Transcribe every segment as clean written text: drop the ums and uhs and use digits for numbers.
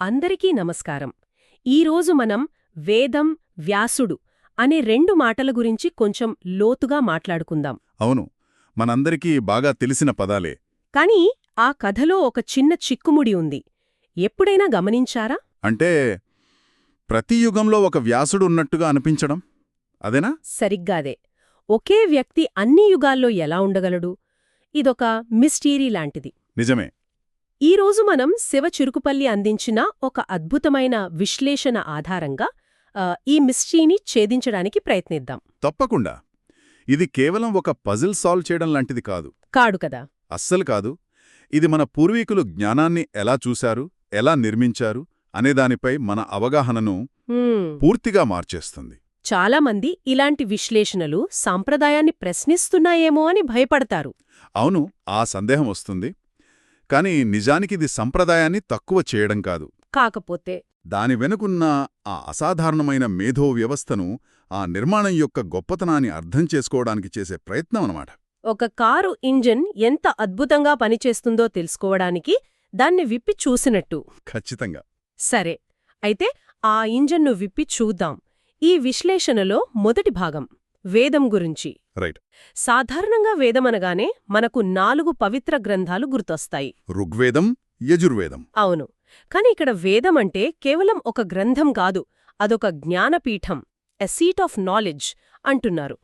అందరికీ నమస్కారం. ఈరోజు మనం వేదం, వ్యాసుడు అనే రెండు మాటల గురించి కొంచెం లోతుగా మాట్లాడుకుందాం. అవును, మనందరికీ బాగా తెలిసిన పదాలే. కానీ ఆ కథలో ఒక చిన్న చిక్కుముడి ఉంది. ఎప్పుడైనా గమనించారా? అంటే ప్రతి యుగంలో ఒక వ్యాసుడు ఉన్నట్టుగా అనిపించడం అదేనా? సరిగ్గాదే. ఒకే వ్యక్తి అన్ని యుగాల్లో ఎలా ఉండగలడు? ఇదొక మిస్టీరీ లాంటిది. నిజమే. ఈరోజు మనం శివ చిరుకుపల్లి అందించిన ఒక అద్భుతమైన విశ్లేషణ ఆధారంగా ఈ మిస్టరీని ఛేదించడానికి ప్రయత్నిద్దాం. తప్పకుండా. ఇది కేవలం ఒక పజిల్ సాల్వ్ చేయడం లాంటిది కాదు. కాడు కదా. అస్సలు కాదు. ఇది మన పూర్వీకులు జ్ఞానాన్ని ఎలా చూశారు, ఎలా నిర్మించారు అనేదానిపై మన అవగాహనను పూర్తిగా మార్చేస్తుంది. చాలామంది ఇలాంటి విశ్లేషణలు సాంప్రదాయాన్ని ప్రశ్నిస్తున్నాయేమో అని భయపడతారు. అవును, ఆ సందేహం వస్తుంది. కాని నిజానికిది సంప్రదాయాన్ని తక్కువ చేయడం కాదు. కాకపోతే దాని వెనుకున్న ఆ అసాధారణమైన మేధో వ్యవస్థను, ఆ నిర్మాణం యొక్క గొప్పతనాన్ని అర్థం చేసుకోవడానికి చేసే ప్రయత్నం అన్నమాట. ఒక కారు ఇంజిన్ ఎంత అద్భుతంగా పనిచేస్తుందో తెలుసుకోవడానికి దాన్ని విప్పి చూసినట్టు. ఖచ్చితంగా. సరే, అయితే ఆ ఇంజన్ను విప్పి చూద్దాం. ఈ విశ్లేషణలో మొదటి భాగం వేదం గురించి. రైట్. సాధారణంగా వేదమనగానే మనకు 4 పవిత్ర గ్రంథాలు గుర్తొస్తాయి. ఋగ్వేదం, యజుర్వేదం. అవును. కాని ఇక్కడ వేదమంటే కేవలం ఒక గ్రంథం కాదు, అదొక జ్ఞానపీఠం, ఎ సీట్ ఆఫ్ నాలెడ్జ్ అంటున్నారు.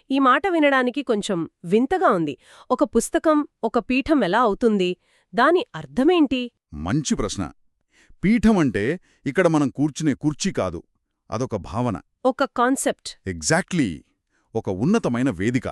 ఈ మాట వినడానికి కొంచెం వింతగా ఉంది. ఒక పుస్తకం, ఒక పీఠం ఎలా అవుతుంది? దాని అర్థమేంటి? మంచి ప్రశ్న. పీఠం అంటే ఇక్కడ మనం కూర్చునే కుర్చీ కాదు, అదొక భావన, ఒక కాన్సెప్ట్. ఎగ్జాక్ట్లీ. ఒక ఉన్నతమైన వేదిక.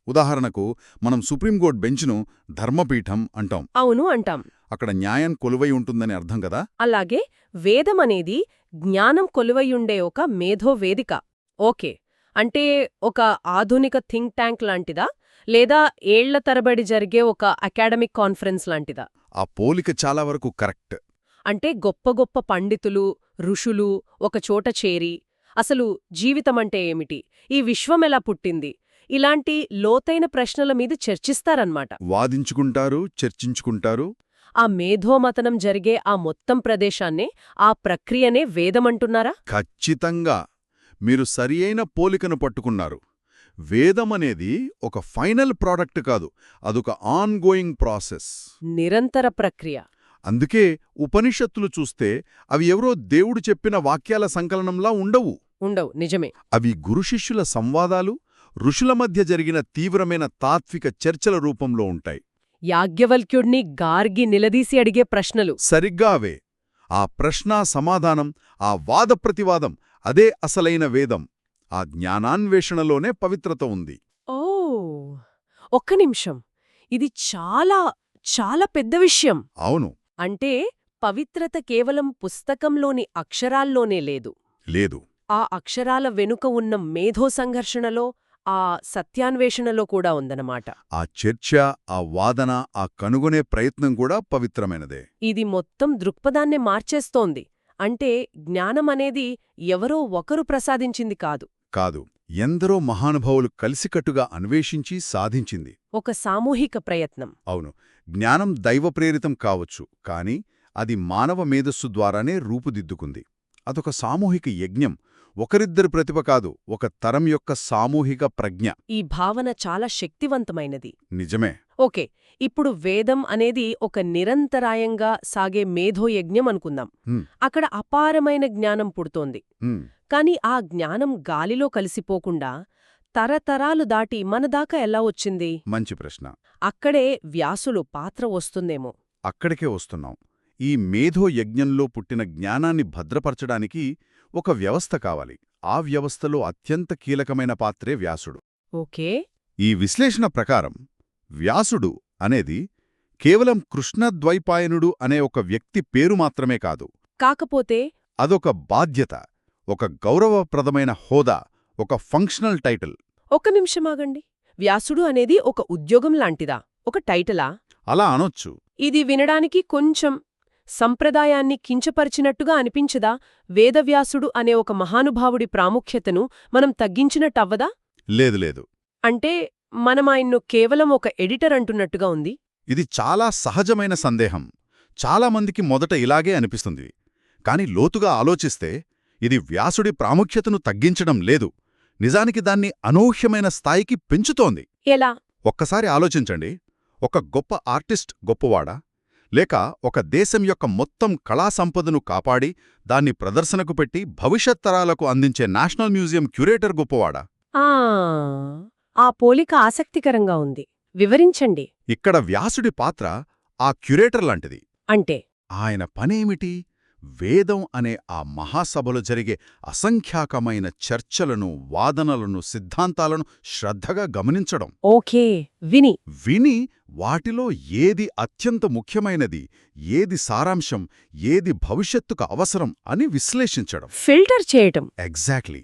ఉదాహరణకు మనం సుప్రీంకోర్టు బెంచ్ను ధర్మపీఠం అంటాం. అవును, అంటాం. అక్కడ న్యాయం కొలువై ఉంటుందని అర్థం కదా. అలాగే వేదమనేది జ్ఞానం కొలువయుండే ఒక మేధో వేదిక. ఓకే, అంటే ఒక ఆధునిక థింక్ ట్యాంక్ లాంటిదా, లేదా ఏళ్ల తరబడి జరిగే ఒక అకాడమిక్ కాన్ఫరెన్స్ లాంటిదా? ఆ పోలిక చాలా వరకు కరెక్ట్. అంటే గొప్ప గొప్ప పండితులు, ఋషులు ఒకచోట చేరి అసలు జీవితమంటే ఏమిటి, ఈ విశ్వమెలా పుట్టింది, ఇలాంటి లోతైన ప్రశ్నల మీద చర్చిస్తారన్నమాట. వాదించుకుంటారు, చర్చించుకుంటారు. ఆ మేధోమతనం జరిగే ఆ మొత్తం ప్రదేశాన్నే, ఆ ప్రక్రియనే వేదమంటున్నారా? ఖచ్చితంగా. మీరు సరియైన పోలికను పట్టుకున్నారు. వేదమనేది ఒక ఫైనల్ ప్రాడక్ట్ కాదు, అదొక ఆన్గోయింగ్ ప్రాసెస్, నిరంతర ప్రక్రియ. అందుకే ఉపనిషత్తులు చూస్తే అవి ఎవరో దేవుడు చెప్పిన వాక్యాల సంకలనంలా ఉండవు. నిజమే. అవి గురుశిష్యుల సంవాదాలు, ఋషుల మధ్య జరిగిన తీవ్రమైన తాత్విక చర్చల రూపంలో ఉంటాయి. యాజ్ఞవల్క్యుడిని గార్గి నిలదీసి అడిగే ప్రశ్నలు సరిగ్గా అవే. ఆ ప్రశ్నా సమాధానం, ఆ వాదప్రతివాదం, అదే అసలైన వేదం. ఆ జ్ఞానాన్వేషణలోనే పవిత్రత ఉంది. ఓ, ఒక్క నిమిషం. ఇది చాలా చాలా పెద్ద విషయం. అవును. అంటే పవిత్రత కేవలం పుస్తకంలోని అక్షరాల్లోనే లేదు. ఆ అక్షరాల వెనుక ఉన్న మేధో సంఘర్షణలో, ఆ సత్యాన్వేషణలో కూడా ఉందన్నమాట. ఆ చర్చ, ఆ వాదన, ఆ కనుగొనే ప్రయత్నం కూడా పవిత్రమైనదే. ఇది మొత్తం దృక్పథాన్నే మార్చేస్తోంది. అంటే జ్ఞానమనేది ఎవరో ఒకరు ప్రసాదించింది కాదు, ఎందరో మహానుభావులు కలిసికట్టుగా అన్వేషించి సాధించింది. ఒక సామూహిక ప్రయత్నం. అవును. జ్ఞానం దైవప్రేరితం కావచ్చు, కాని అది మానవ మేధస్సు ద్వారానే రూపుదిద్దుకుంది. అదొక సామూహిక యజ్ఞం, ఒకరిద్దరి ప్రతిభ కాదు, ఒక తరం యొక్క సామూహిక ప్రజ్ఞ. ఈ భావన చాలా శక్తివంతమైనది. నిజమే. ఓకే, ఇప్పుడు వేదం అనేది ఒక నిరంతరాయంగా సాగే మేధోయజ్ఞం అనుకుందాం. అక్కడ అపారమైన జ్ఞానం పుడుతోంది. కాని ఆ జ్ఞానం గాలిలో కలిసిపోకుండా తరతరాలు దాటి మనదాకా ఎలా వచ్చింది? మంచి ప్రశ్న. అక్కడే వ్యాసులు పాత్ర వస్తుందేమో. అక్కడికే వస్తున్నాం. ఈ మేధో యజ్ఞంలో పుట్టిన జ్ఞానాన్ని భద్రపరచడానికి ఒక వ్యవస్థ కావాలి. ఆ వ్యవస్థలో అత్యంత కీలకమైన పాత్రే వ్యాసుడు. ఓకే. ఈ విశ్లేషణ ప్రకారం వ్యాసుడు అనేది కేవలం కృష్ణద్వైపాయనుడు అనే ఒక వ్యక్తి పేరు మాత్రమే కాదు. కాకపోతే అదొక బాధ్యత, ఒక గౌరవప్రదమైన హోదా, ఒక ఫంక్షనల్ టైటిల్. ఒక్క నిమిషమాగండి. వ్యాసుడు అనేది ఒక ఉద్యోగం లాంటిదా, ఒక టైటిలా? అలా అనొచ్చు. ఇది వినడానికి కొంచెం సంప్రదాయాన్ని కించపరిచినట్టుగా అనిపించదా? వేదవ్యాసుడు అనే ఒక మహానుభావుడి ప్రాముఖ్యతను మనం తగ్గించినట్టవ్వదా? లేదు. అంటే మనమాయన్ను కేవలం ఒక ఎడిటర్ అంటున్నట్టుగా ఉంది. ఇది చాలా సహజమైన సందేహం. చాలామందికి మొదట ఇలాగే అనిపిస్తుంది. కాని లోతుగా ఆలోచిస్తే ఇది వ్యాసుడి ప్రాముఖ్యతను తగ్గించడం లేదు, నిజానికి దాన్ని అనూహ్యమైన స్థాయికి పెంచుతోంది. ఎలా? ఒక్కసారి ఆలోచించండి. ఒక గొప్ప ఆర్టిస్ట్ గొప్పవాడా, లేక ఒక దేశం యొక్క మొత్తం కళా సంపదను కాపాడి దాన్ని ప్రదర్శనకు పెట్టి భవిష్యత్ తరాలకు అందించే నేషనల్ మ్యూజియం క్యూరేటర్ గొప్పవాడా? ఆ పోలిక ఆసక్తికరంగా ఉంది. వివరించండి. ఇక్కడ వ్యాసుడి పాత్ర ఆ క్యూరేటర్ లాంటిది. అంటే ఆయన పనేమిటి? వేదం అనే ఆ మహాసభలో జరిగే అసంఖ్యాకమైన చర్చలను, వాదనలను, సిద్ధాంతాలను శ్రద్ధగా గమనించడం. ఓకే, విని వాటిలో ఏది అత్యంత ముఖ్యమైనది, ఏది సారాంశం, ఏది భవిష్యత్తుకు అవసరం అని విశ్లేషించడం. ఫిల్టర్ చేయటం. ఎగ్జాక్ట్లీ.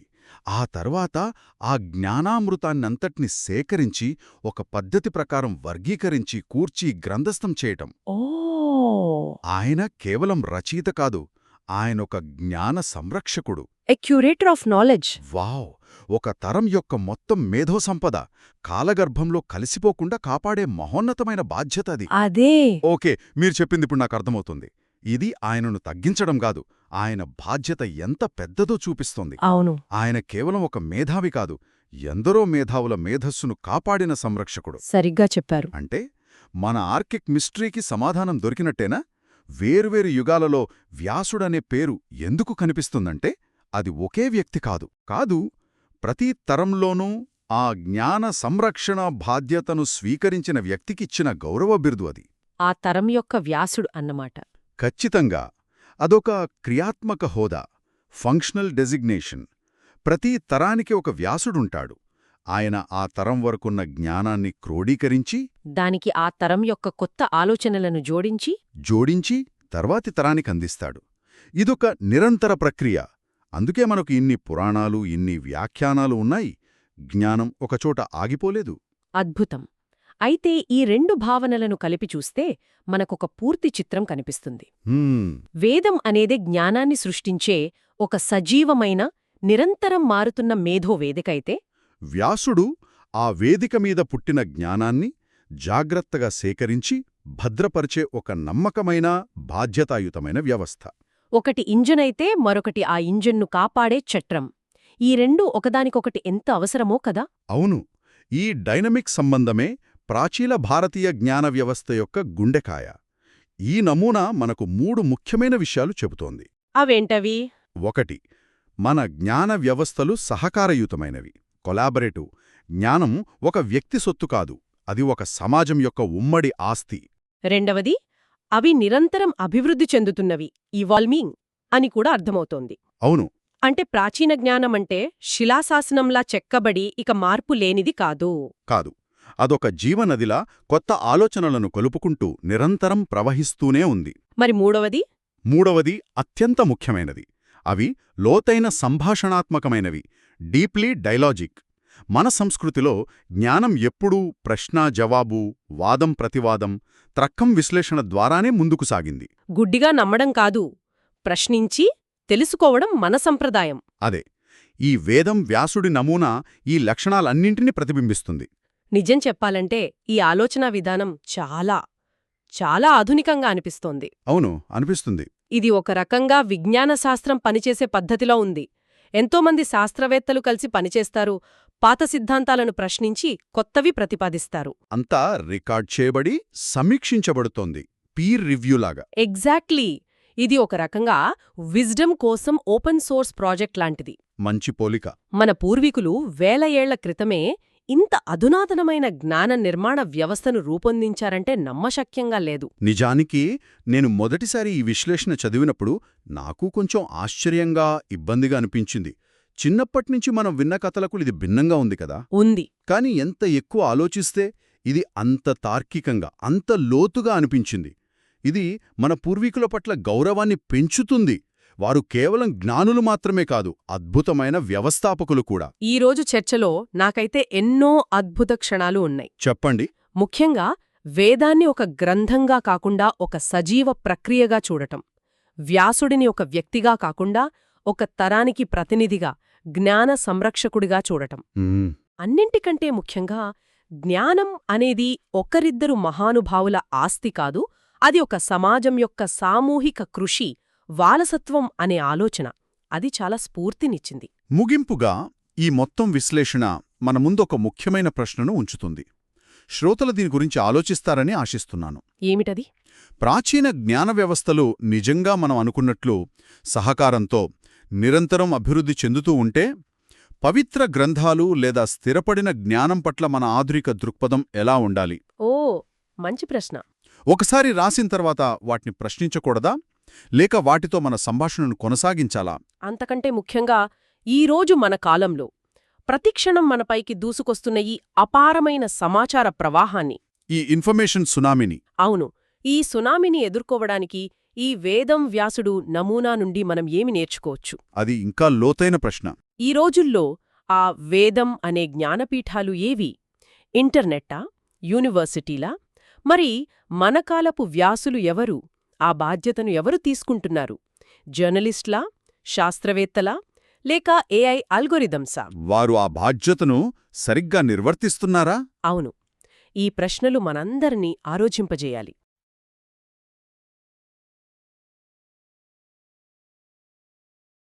ఆ తర్వాత ఆ జ్ఞానామృతాన్నంతటిని సేకరించి ఒక పద్ధతి ప్రకారం వర్గీకరించి కూర్చి గ్రంథస్థం చేయటం. ఆయన కేవలం రచయిత కాదు, ఆయనొక జ్ఞాన సంరక్షకుడు. ఎ క్యూరేటర్ ఆఫ్ నాలెడ్జ్. వావ్! ఒక తరం యొక్క మొత్తం మేధోసంపద కాలగర్భంలో కలిసిపోకుండా కాపాడే మహోన్నతమైన బాధ్యత అది. అదే. ఓకే, మీరు చెప్పిందిప్పుడు నాకు అర్థమవుతుంది. ఇది ఆయనను తగ్గించడం కాదు, ఆయన బాధ్యత ఎంత పెద్దదో చూపిస్తోంది. అవును. ఆయన కేవలం ఒక మేధావి కాదు, ఎందరో మేధావుల మేధస్సును కాపాడిన సంరక్షకుడు. సరిగ్గా చెప్పారు. అంటే మన ఆర్కిక్ మిస్టరీకి సమాధానం దొరికినట్టేనా? వేర్వేరు యుగాలలో వ్యాసుడనే పేరు ఎందుకు కనిపిస్తుందంటే అది ఒకే వ్యక్తి కాదు, ప్రతి తరంలోనూ ఆ జ్ఞాన సంరక్షణ బాధ్యతను స్వీకరించిన వ్యక్తికిచ్చిన గౌరవ బిరుదు అది. ఆ తరం యొక్క వ్యాసుడు అన్నమాట. ఖచ్చితంగా. అదొక క్రియాత్మక హోదా, ఫంక్షనల్ డెసిగ్నేషన్. ప్రతి తరానికి ఒక వ్యాసుడుంటాడు. ఆయన ఆ తరం వరకున్న జ్ఞానాన్ని క్రోడీకరించి దానికి ఆ తరం యొక్క కొత్త ఆలోచనలను జోడించి తర్వాతి తరానికందిస్తాడు. ఇదొక నిరంతర ప్రక్రియ. అందుకే మనకు ఇన్ని పురాణాలు, ఇన్ని వ్యాఖ్యానాలు ఉన్నాయి. జ్ఞానం ఒకచోట ఆగిపోలేదు. అద్భుతం. అయితే ఈ రెండు భావనలను కలిపి చూస్తే మనకొక పూర్తి చిత్రం కనిపిస్తుంది. వేదం అనేది జ్ఞానాన్ని సృష్టించే ఒక సజీవమైన, నిరంతరం మారుతున్న మేధో వేదికైతే వ్యాసుడు ఆ వేదిక మీద పుట్టిన జ్ఞానాన్ని జాగ్రత్తగా సేకరించి భద్రపరిచే ఒక నమ్మకమైన, బాధ్యతాయుతమైన వ్యవస్థ. ఒకటి ఇంజనైతే మరొకటి ఆ ఇంజన్ను కాపాడే చట్రం. ఈ రెండూ ఒకదానికొకటి ఎంత అవసరమో కదా. అవును. ఈ డైనమిక్ సంబంధమే ప్రాచీన భారతీయ జ్ఞాన వ్యవస్థ యొక్క గుండెకాయ. ఈ నమూనా మనకు 3 ముఖ్యమైన విషయాలు చెబుతోంది. అవేంటవి? 1. మన జ్ఞాన వ్యవస్థలు సహకారయుతమైనవి, కొలాబరేటివ్. జ్ఞానం ఒక వ్యక్తి సొత్తు కాదు, అది ఒక సమాజం యొక్క ఉమ్మడి ఆస్తి. 2. అవి నిరంతరం అభివృద్ధి చెందుతున్నవి, ఇవాల్వింగ్ అని కూడా అర్థమవుతోంది. అవును. అంటే ప్రాచీన జ్ఞానమంటే శిలాశాసనంలా చెక్కబడి ఇక మార్పు లేనిది కాదు. అదొక జీవనదిలా కొత్త ఆలోచనలను కొలుపుకుంటూ నిరంతరం ప్రవహిస్తూనే ఉంది. మరి మూడవది అత్యంత ముఖ్యమైనది. అవి లోతైన సంభాషణాత్మకమైనవి, డీప్లీ డైలాజిక్. మన సంస్కృతిలో జ్ఞానం ఎప్పుడూ ప్రశ్న-జవాబు, వాదం-ప్రతివాదం, తర్కం విశ్లేషణ ద్వారానే ముందుకు సాగింది. గుడ్డిగా నమ్మడం కాదు, ప్రశ్నించి తెలుసుకోవడం మన సంప్రదాయం. అదే. ఈ వేదం వ్యాసుడి నమూనా ఈ లక్షణాలన్నింటినీ ప్రతిబింబిస్తుంది. నిజం చెప్పాలంటే ఈ ఆలోచనా విధానం చాలా ఆధునికంగా అనిపిస్తోంది. అవును, అనిపిస్తుంది. ఇది ఒక రకంగా విజ్ఞాన శాస్త్రం పనిచేసే పద్ధతిలో ఉంది. ఎంతోమంది శాస్త్రవేత్తలు కలిసి పనిచేస్తారు, పాత సిద్ధాంతాలను ప్రశ్నించి కొత్తవి ప్రతిపాదిస్తారు. అంతా రికార్డ్ చేయబడి సమీక్షించబడుతోంది, పీర్ రివ్యూలాగా. ఎగ్జాక్ట్లీ. ఇది ఒక రకంగా విజ్డమ్ కోసం ఓపెన్ సోర్స్ ప్రాజెక్ట్ లాంటిది. మంచి పోలిక. మన పూర్వీకులు వేల ఏళ్ల క్రితమే ఇంత అధునాతనమైన జ్ఞాన నిర్మాణ వ్యవస్థను రూపొందించారంటే నమ్మశక్యంగా లేదు. నిజానికి నేను మొదటిసారి ఈ విశ్లేషణ చదివినప్పుడు నాకు కొంచెం ఆశ్చర్యంగా, ఇబ్బందిగా అనిపించింది. చిన్నప్పట్నుంచి మనం విన్న కథలకు ఇది భిన్నంగా ఉంది కదా. ఉంది. కాని ఎంత ఎక్కువ ఆలోచిస్తే ఇది అంత తార్కికంగా, అంత లోతుగా అనిపించింది. ఇది మన పూర్వీకుల పట్ల గౌరవాన్ని పెంచుతుంది. వారు కేవలం జ్ఞానులు మాత్రమే కాదు, అద్భుతమైన వ్యవస్థాపకులు కూడా. ఈరోజు చర్చలో నాకైతే ఎన్నో అద్భుత క్షణాలు ఉన్నాయి. చెప్పండి. ముఖ్యంగా వేదాన్ని ఒక గ్రంథంగా కాకుండా ఒక సజీవ ప్రక్రియగా చూడటం, వ్యాసుడిని ఒక వ్యక్తిగా కాకుండా ఒక తరానికి ప్రతినిధిగా, జ్ఞాన సంరక్షకుడిగా చూడటం. అన్నింటికంటే ముఖ్యంగా జ్ఞానం అనేది ఒకరిద్దరు మహానుభావుల ఆస్తి కాదు, అది ఒక సమాజం యొక్క సామూహిక కృషి, వారసత్వం అనే ఆలోచన. అది చాలా స్ఫూర్తినిచ్చింది. ముగింపుగా ఈ మొత్తం విశ్లేషణ మన ముందొక ముఖ్యమైన ప్రశ్నను ఉంచుతుంది. శ్రోతలు దీని గురించి ఆలోచిస్తారని ఆశిస్తున్నాను. ఏమిటది? ప్రాచీన జ్ఞాన వ్యవస్థలు నిజంగా మనం అనుకున్నట్లు సహకారంతో నిరంతరం అభివృద్ధి చెందుతూ ఉంటే, పవిత్ర గ్రంథాలు లేదా స్థిరపడిన జ్ఞానం పట్ల మన ఆధునిక దృక్పథం ఎలా ఉండాలి? ఓ, మంచి ప్రశ్న. ఒకసారి రాసిన తర్వాత వాటిని ప్రశ్నించకూడదా? లేక వాటితో మన సంభాషణను కొనసాగించాలా? అంతకంటే ముఖ్యంగా ఈరోజు మన కాలంలో ప్రతిక్షణం మనపైకి దూసుకొస్తున్న ఈ అపారమైన సమాచార ప్రవాహాన్ని, ఈ ఇన్ఫర్మేషన్ సునామీని అవును, ఈ సునామీని ఎదుర్కోవడానికి ఈ వేదం వ్యాసుడు నమూనా నుండి మనం ఏమి నేర్చుకోవచ్చు? అది ఇంకా లోతైన ప్రశ్న. ఈ రోజుల్లో ఆ వేదం అనే జ్ఞానపీఠాలు ఏవి? ఇంటర్నెట్టా? యూనివర్సిటీలా? మరి మనకాలపు వ్యాసులు ఎవరు? ఆ బాధ్యతను ఎవరు తీసుకుంటున్నారు? జర్నలిస్ట్లా? శాస్త్రవేత్తలా? లేక ఏఐ అల్గోరిథమ్సా? వారు ఆ బాధ్యతను సరిగ్గా నిర్వర్తిస్తున్నారా? అవును, ఈ ప్రశ్నలు మనందరినీ ఆలోచింపజేయాలి.